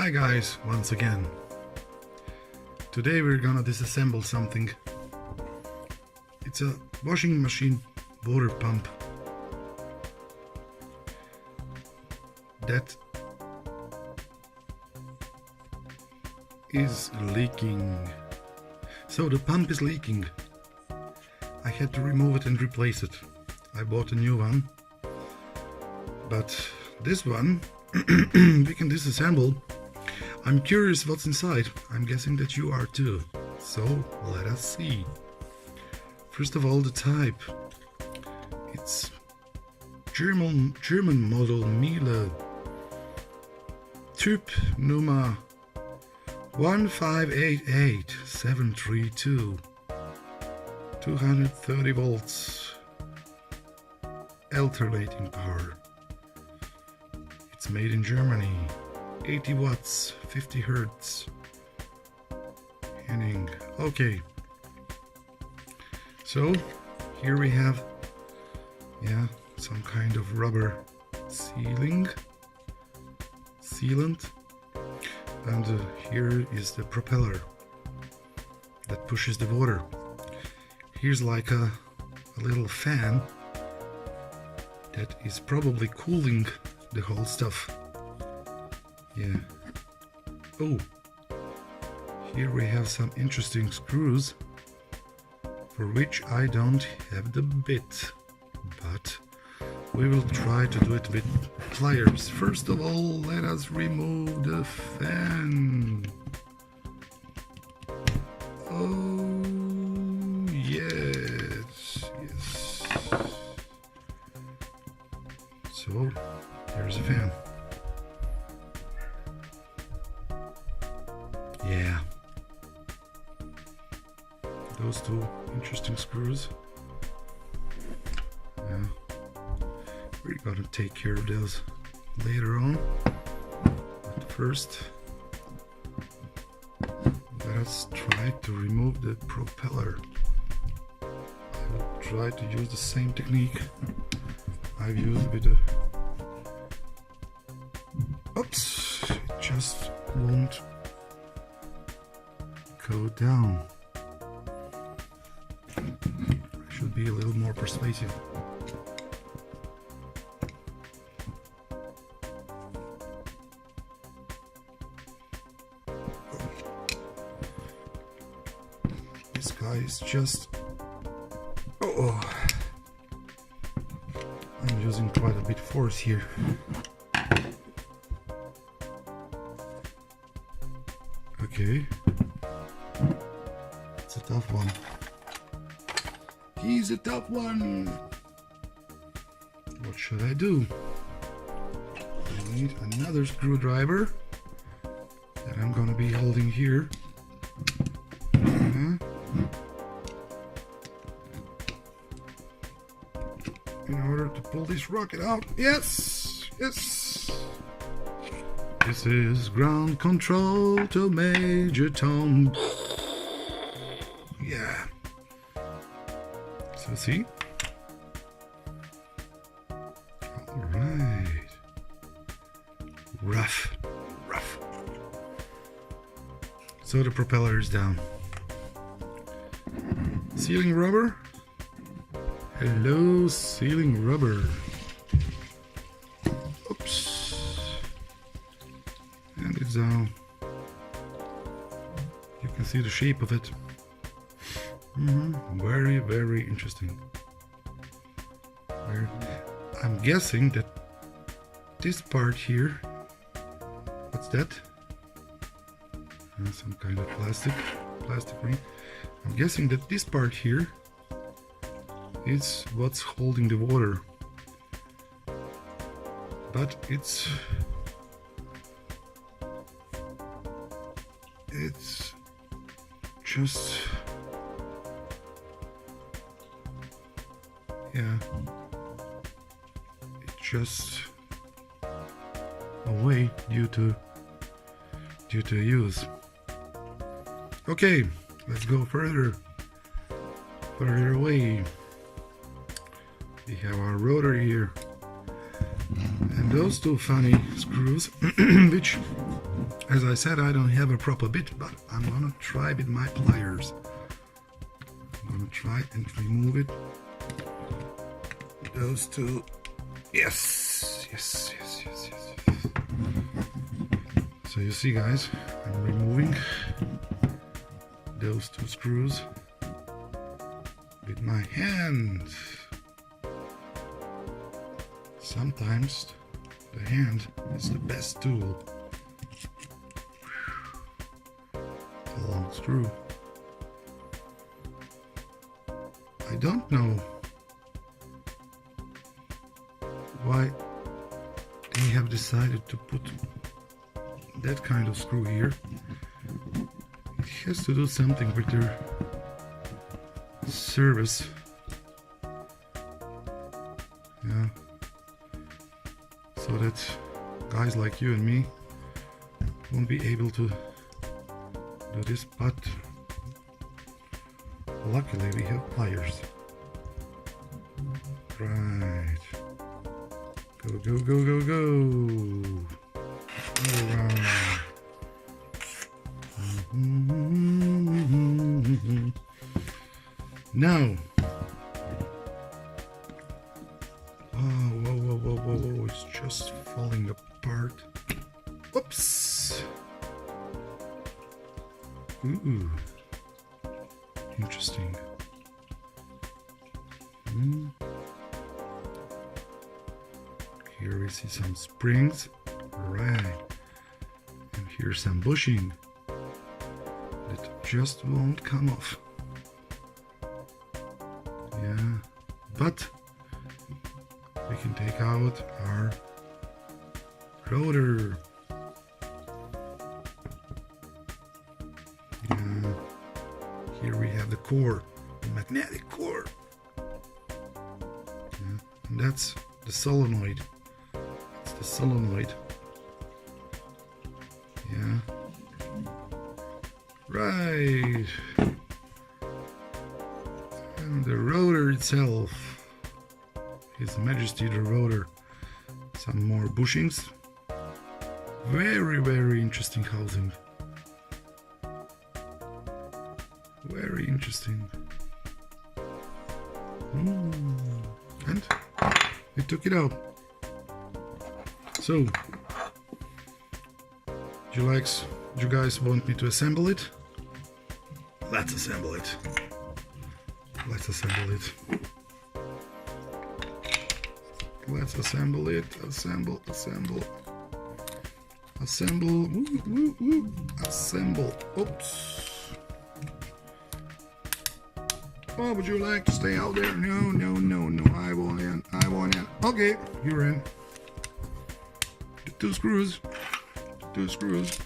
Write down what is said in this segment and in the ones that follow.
Hi guys, once again. Today we're gonna disassemble something. It's a washing machine water pump that is leaking. So the pump is leaking. I had to remove it and replace it. I bought a new one, but this one we can disassemble. I'm curious what's inside. I'm guessing that you are too. So let us see. First of all, the type. It's German model Miele Typ Nummer 1588732, 230 volts, alternating power. It's made in Germany, 80 watts, 50 hertz. Henning. Okay. So here we have, some kind of rubber sealant, and here is the propeller that pushes the water. Here's like a little fan that is probably cooling the whole stuff. Yeah. Oh, here we have some interesting screws for which I don't have the bit, but we will try to do it with pliers. First of all, let us remove the fan. Oh, yes. So, there's a fan. Yeah. Those two interesting screws. Yeah. We're gonna take care of those later on. But first, let us try to remove the propeller. I will try to use the same technique I've used with the... Oops! It just won't go down. I should be a little more persuasive. This guy is just... Oh, I'm using quite a bit of force here. Okay. It's a tough one. He's a tough one. What should I do? I need another screwdriver that I'm gonna be holding here. In order to pull this rocket out. Yes! Yes! This is ground control to Major Tom. Yeah. So see? Alright. Rough. So the propeller is down. Sealing rubber. Hello, sealing rubber. Oops. And it's down. You can see the shape of it. Very, very interesting. I'm guessing that this part here, what's that? Some kind of plastic ring. I'm guessing that this part here is what's holding the water, but it's just it's just away due to use. Okay, let's go further away. We have our rotor here. And those two funny screws, which, as I said, I don't have a proper bit, but I'm gonna try with my pliers. I'm gonna try and remove it. Those two, yes, yes, yes, yes, yes. So you see, guys, I'm removing those two screws with my hand. Sometimes the hand is the best tool. A long screw. I don't know why they have decided to put that kind of screw here. It has to do something with their service. Yeah. So that guys like you and me won't be able to do this, but luckily we have pliers. Right. Go, go, go, go, go. All around. Now. Oh, whoa, whoa, whoa, whoa, whoa, it's just falling apart. Oops. Ooh. Interesting. Here we see some springs. Right. And here's some bushing that just won't come off. Yeah. But we can take out our rotor. Here we have the core, the magnetic core. And that's the solenoid. It's the solenoid. Yeah. Right. And the rotor itself. His Majesty the rotor. Some more bushings. Very, very interesting housing. Very interesting. And we took it out. So, do you guys want me to assemble it? Let's assemble it. Let's assemble it. Let's assemble it. Assemble, assemble. Assemble. Woo, woo, woo. Assemble. Oops. Oh, would you like to stay out there? No, no, no, no. I want in. I want in. Okay, you're in. The two screws. The two screws.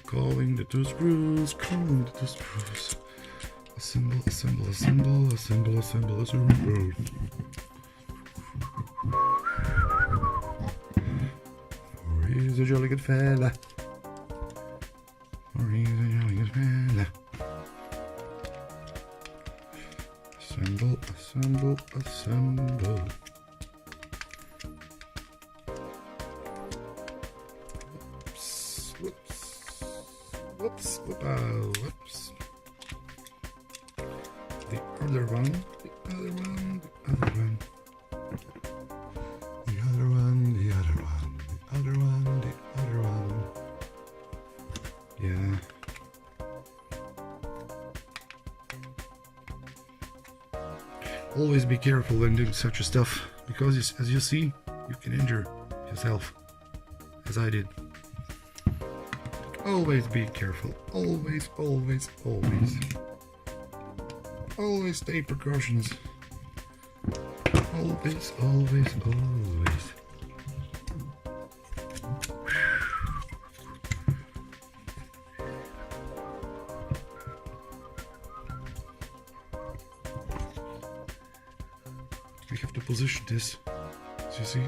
Calling the two screws. Calling the two screws. Assemble, assemble, assemble, assemble, assemble, assemble. For he's a jolly good fella. For he's a jolly good fella. Assemble, assemble, assemble. Whoops, whoops, whoops, whoops. The other one, the other one, the other one. The other one, the other one, the other one, the other one. Yeah. Always be careful when doing such a stuff, because as you see, you can injure yourself, as I did. Always be careful. Always, always, always. Always take precautions. Always, always, always. We have to position this. So you see?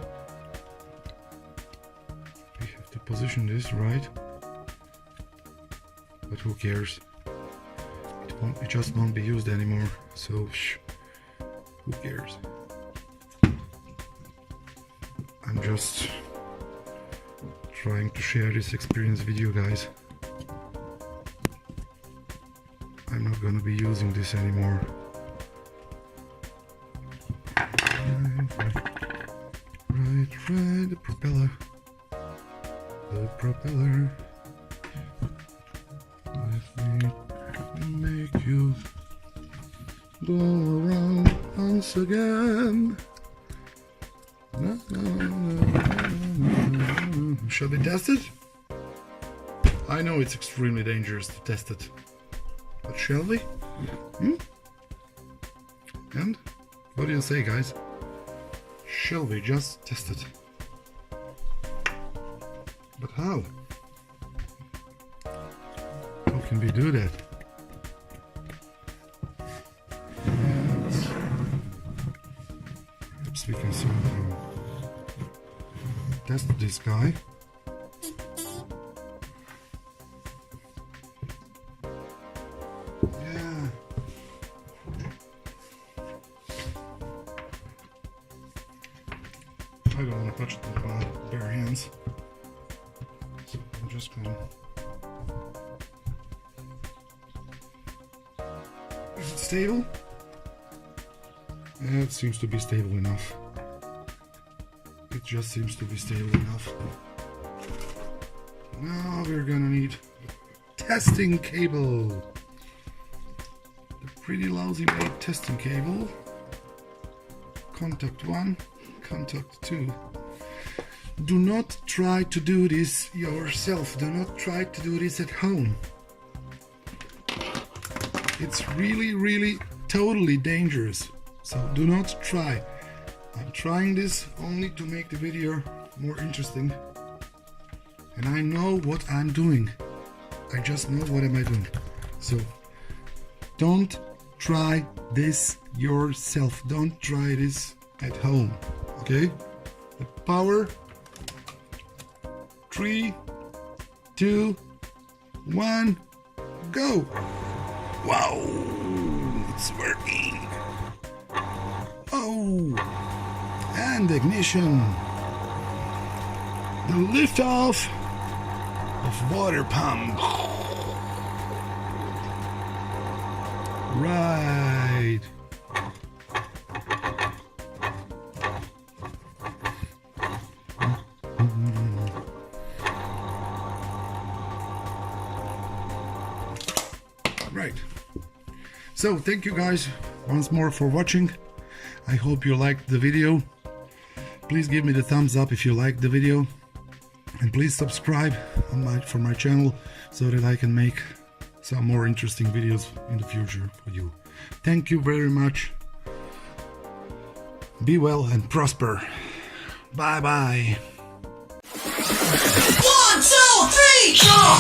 We have to position this right. But who cares? It just won't be used anymore. So who cares? I'm just trying to share this experience with you guys. I'm not gonna be using this anymore. Right, the propeller. Let me make you go around once again. Shall we test it? I know it's extremely dangerous to test it, but shall we? And what do you say, guys? Shall we just test it? But how? How can we do that? Perhaps we can somehow test this guy. Yeah. I don't want to touch it with my bare hands, so I'm just gonna. Is it stable? Yeah, it seems to be stable enough. It just seems to be stable enough. Now we're gonna need a testing cable. The pretty lousy made testing cable. Contact 1, contact 2. Do not try to do this yourself. Do not try to do this at home. It's really totally dangerous. So do not try. I'm trying this only to make the video more interesting. And I know what I'm doing. I just know what am I doing. So don't try this yourself. Don't try this at home. Okay? The power. 3, 2, 1, go! Wow! It's working! Oh! And ignition! The liftoff of water pump! Right! Right. So thank you guys once more for watching. I hope you liked the video. Please give me the thumbs up if you liked the video, and please subscribe for my channel so that I can make some more interesting videos in the future for you. Thank you very much. Be well and prosper. Bye bye. 1, 2, 3, go!